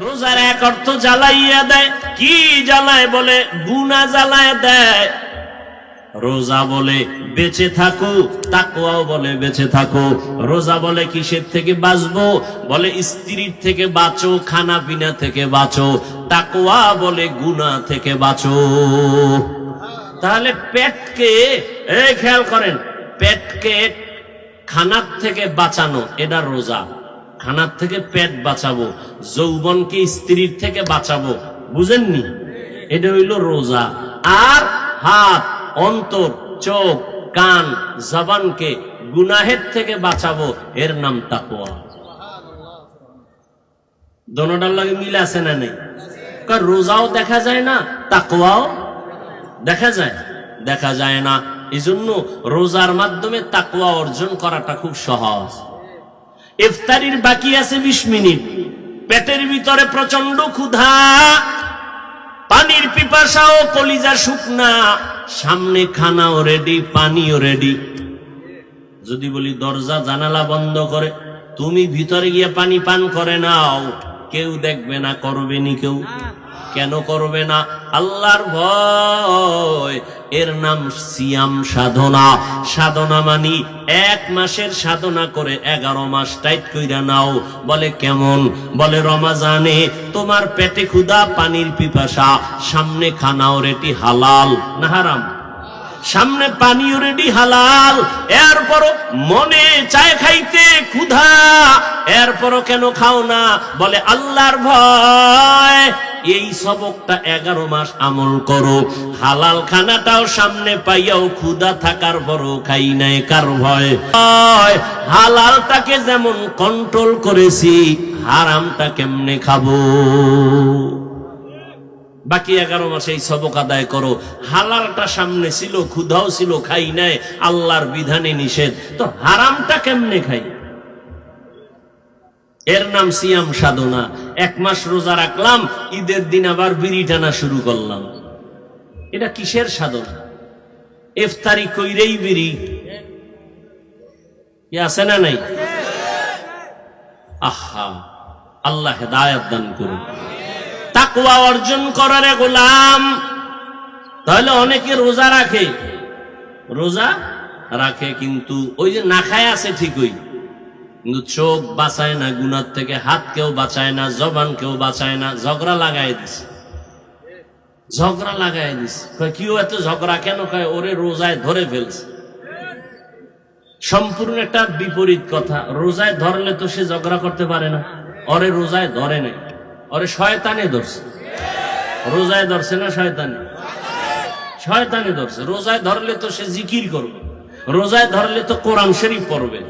রোজার এক অর্থ জ্বালাইয়া দেয়, কি জ্বালায় বলে গুনাহ জ্বালায় দেয়। রোজা বলে বেঁচে থাকো, তাকওয়াও বলে বেঁচে থাকো। রোজা বলে কিসের থেকে বাঁচবো, বলে স্ত্রীর থেকে বাঁচো, খানা পিনা থেকে বাঁচো। তাকওয়া বলে গুনাহ থেকে বাঁচো। তাহলে পেটকে খেয়াল করেন, পেটকে খানার থেকে বাঁচানো এটা রোজা। খানার থেকে পেট বাঁচাবো, যৌবনকে স্ত্রীর থেকে বাঁচাবো, বুঝেননি? এটা হইল রোজা। আর হাত, অন্তর, চোখ, কান, জবানকে গুনাহের থেকে বাঁচাবো, এর নাম তাকওয়া। দোনোটার লাগে মিল আছে না নেই? রোজাও দেখা যায় না, তাকওয়াও দেখা যায়? দেখা যায় না। এই জন্য রোজার মাধ্যমে তাকওয়া অর্জন করাটা খুব সহজ। ইফতারির বাকি আছে 20 মিনিট, পেটের ভিতরে প্রচন্ড ক্ষুধা, পানির পিপাসা ও কলিজা শুকনা, সামনে খানাও রেডি, পানিও রেডি। যদি বলি দরজা জানালা বন্ধ করে তুমি ভিতরে গিয়ে পানি পান করে নাও, কেউ দেখবে না, করবে নি কেউ? কেন করবে না? আল্লাহর ভয়। এর নাম সিয়াম সাধনা। সাধনা মানি 1 মাসের সাধনা করে 11 মাস টাইট কইরা নাও। বলে কেমন? বলে রমাজানে তোমার পেটে ক্ষুধা, পানির পিপাসা, সামনে খানাও রেডি, হালাল না হারাম? সামনে পানিও রেডি, হালাল। এরপরও মনে চায় খাইতে, ক্ষুধা, এরপরও কেন খাও না? বলে আল্লাহর ভয়। এই সবকটা 11 মাস আমল করো। হালাল খানাটাও সামনে পাইয়াও ক্ষুধা থাকার পরও খাই নাই, কার ভয়? হালালটাকে যেমন কন্ট্রোল করেছি, হারামটা কেমনে খাবো? বাকি 11 মাসে এই সবক আদায় করো। হালালটা সামনে ছিল, ক্ষুধাও ছিল, খাই নাই, আল্লাহর বিধানে নিষেধ, তো হারামটা কেমনে খাই? এর নাম সিয়াম সাধনা। 1 মাস রোজা রাখলাম, ঈদের দিন আবার বিড়ি টানা শুরু করলাম। এটা কিসের সাধনা? ইফতারি কইরেই বিড়ি, কি আছে না নাই? আহা, আল্লাহ হেদায়েত দান করুন। তাকওয়া অর্জন করার গোলাম। তাহলে অনেকে রোজা রাখে, রোজা রাখে কিন্তু ওই যে না খায় আছে ঠিকই, কিন্তু চোখ বাঁচায় না গুনার থেকে, হাত কেউ বাঁচায় না, জবান কেউ বাঁচায় না। ঝগড়া লাগাই দিছে, ঝগড়া লাগাই দিছে। কেউ এত ঝগড়া কেন? কয় ওরে রোজায় ধরে ফেলছে। সম্পূর্ণ একটা বিপরীত কথা। রোজায় ধরলে তো সে ঝগড়া করতে পারে না, ওরে রোজায় ধরে নাই, ওরে শয়তানে ধরছে। রোজায় ধরছে না শয়তানে? শয়তানে ধরছে। রোজায় ধরলে তো সে জিকির করবে, রোজায় ধরলে তো কোরআন শরীফ পড়বে,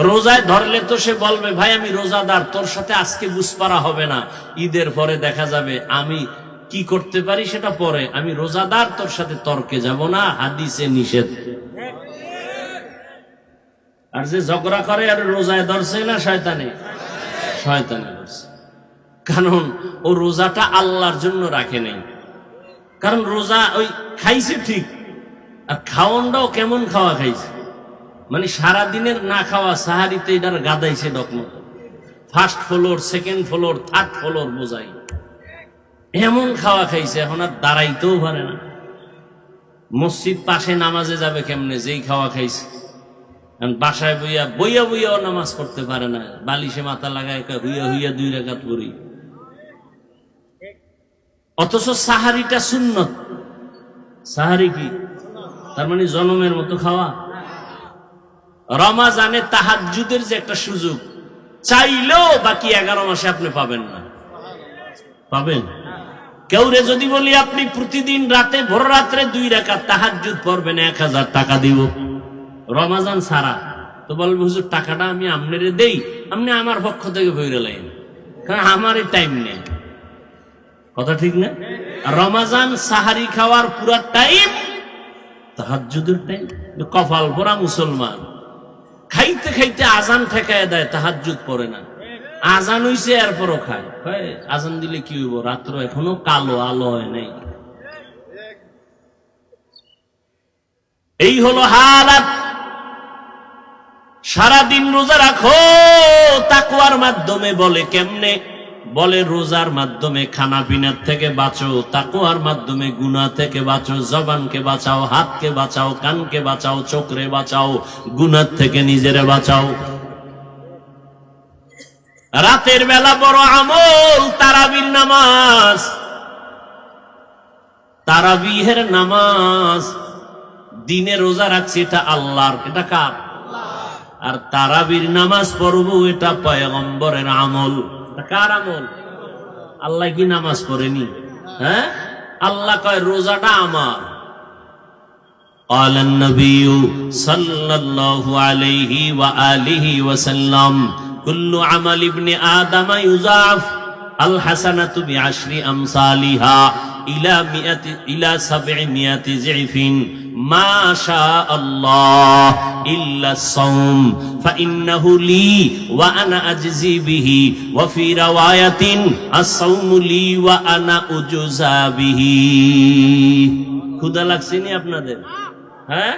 রোজায় ধরলে তো সে বলবে ভাই আমি রোজাদার, তোর সাথে আজকে বুঝপারা হবে না, ঈদের পরে দেখা যাবে, আমি কি করতে পারি সেটা পরে, আমি রোজাদার, তোর সাথে তর্কে যাব না, হাদিসে নিষেধ। আর যে ঝগড়া করে আর রোজায় ধরছে না শয়তানে? শয়তানে ধরছে। কারণ ও রোজাটা আল্লাহর জন্য রাখে নাই। কারণ রোজা ওই খাইছে ঠিক, আর খাওয়ানটাও কেমন খাওয়া খাইছে, মানে সারাদিনের না খাওয়া, সাহারিতে এটার গাদাইছে ডকমো, first floor, second floor, third floor বোঝাই, এমন খাওয়া খাইছে, এখন আর দাঁড়াইতেও পারে না। মসজিদ পাশে নামাজে যাবে কেমনে, যেই খাওয়া খাইছে। বাসায় বইয়া বইয়া বইয়াও নামাজ পড়তে পারে না, বালিশে মাথা লাগায় হুইয়া হুইয়া 2 রাকাত পড়ি। অথচ সাহারিটা সুন্নত। সাহারি কি? তার মানে জনমের মতো খাওয়া। রমাজানে তাহাজ্জুদের যে একটা সুযোগ, চাইলেও বাকি 11 মাসে আপনি পাবেন না। পাবেন? কেউরে যদি বলি আপনি প্রতিদিন রাতে, ভোর রাত্রে 2 রাকাত তাহাজ্জুদ পড়বেন, 1000 টাকা দিব রমাজান সারা, তো বলবে হুজুর টাকাটা আমি আপনারে দেই, আপনি আমার পক্ষ থেকে বইরে লাইন, কারণ আমারই টাইম নেই। কথা ঠিক না? রমাজান সাহারি খাওয়ার পুরা টাইম তাহাজ্জুদের টাইম। কপাল পোড়া মুসলমান, খাইতে খাইতে আজান ঠেকায় দেয়, তাহাজ্জুদ পড়ে না। আজান হইছে এরপরও খায়। আজান দিলে কি হইব? রাত্র এখনো কালো, আলো হয় নাই। এই হলো হালাত। সারাদিন রোজা রাখো, তাকওয়ার মাধ্যমে। বলে কেমনে? বলে রোজার মাধ্যমে খানা পিনার থেকে বাঁচো, তাকওয়ার মাধ্যমে গুনাহ থেকে বাঁচো, জবানকে বাঁচাও, হাতকে বাঁচাও, কানকে বাঁচাও, চোখরে বাঁচাও, গুনাহ থেকে নিজেরে বাঁচাও। রাতের বেলা বড় আমল তারাবির নামাজ। তারাবিহের নামাজ, দিনে রোজা রাখছি এটা আল্লাহর, এটা কার? আর তারাবির নামাজ পড়বো এটা পয়গম্বরের আমল। কার আমল? আল্লাহ কি নামাজ পড়েনি? হ্যাঁ, আল্লাহ কয় রোজাটা আমার। قال النبي صلى الله عليه وآله وسلم كل عمل ابن آدم يضاعف الحسنة بعشر أمثالها إلى 700 ضعف ما شاء الله إلا الصوم فإنه لي وأنا أجزي به وفي رواية الصوم لي وأنا أجزى به। ক্ষুধা লাগছে নি আপনাদের? হ্যাঁ,